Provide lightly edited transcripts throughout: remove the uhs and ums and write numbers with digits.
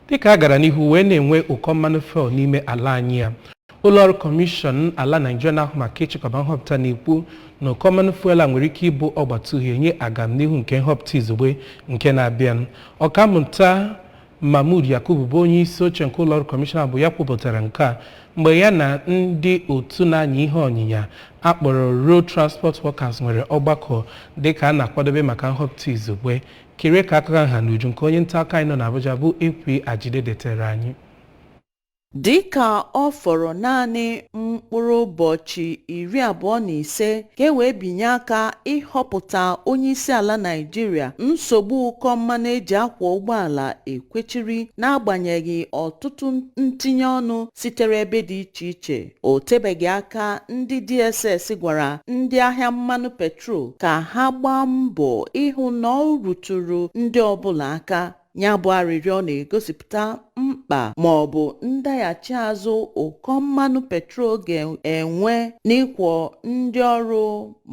dịka a gara n'ihu wee na-enwe ụkọ mmanụ fuel n'ime ala anyị ya. Ụlọọrụ Kọmishọn ala Naịjirịa na-ahụ maka ịchịkọba nhọpụta na-ekwu na ụkọ mmanụ fuel a nwere ike ịbụ ọgbata uhie nye agamnihu nke nhọpụta izugbe nke na-abịa. Ọkammụta Mmanu bụ onye isi oche nke ụlọọrụ Kọmishọn bụ ya kwupụtara nke a mgbe ya na ndị otu na-anya ihe ọnyịnya akpọrọ Road Transport Workers nwere ọgbakọ dịka a na-akwadobe maka nhọpụta izugbe. Kere ka aka ha n'uju nke onye nta aka anyị nọ n'Abuja bụ Ekwuputa detere anyị. Dịka ọ fọrọ naanị mkpụrụ ụbọchị 25 ka e wee binye aka ịhọpụta onye isi ala Naịjirịa, nsogbu ụkọ mmanụ eji akwọ ụgbọala ekwechiri n'agbanyeghị ọtụtụ ntinye ọnụ sitere ebe dị iche iche. O tebeghị aka ndị DSS gwara ndị ahịa mmanụ petrol ka ha gbaa mbọ ịhụ na ọ ruturu ndị ọbụla aka. Ya bụ arịrịọ na-egosipụta mkpa ma ọ bụ ndaghachi azụ ụkọ mmanụ petrol ga-enwe n'ịkwọ ndị ọrụ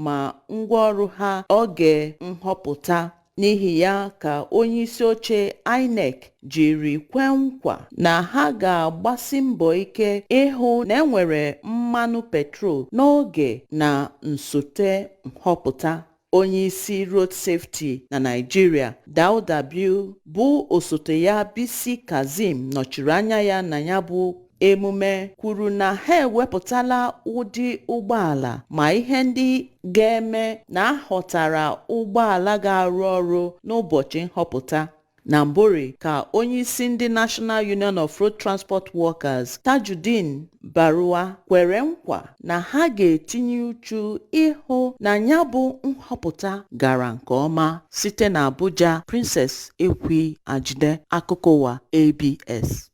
ma ngwaọrụ ha oge nhọpụta. N'ihi ya ka onye isi oche INEC jiri kwe nkwa na ha ga-agbasi mbọ ike ịhụ na enwere mmanụ petrol n'oge na nsote nhọpụta. Onye isi road safety na Nigeria, Dauda bụ osote ya Bisi Kazim nọchiri anya ya na ya bụ emume, kwuru na ha ewepụtala ụdị ụgbọala ma ihe ndị ga-eme na ahọtara ụgbọala ga-arụ ọrụ n'ụbọchị nhọpụta. Na Mbori ka onye isi ndị National Union of Road Transport Workers Tajudeen Baruwa kwere nkwa na ha ga-etinye uchu ịhụ na ya bụ nhọpụta gara nke ọma. Site na Abuja, Princess Ekwuputa, akụkọ ụwa ABS.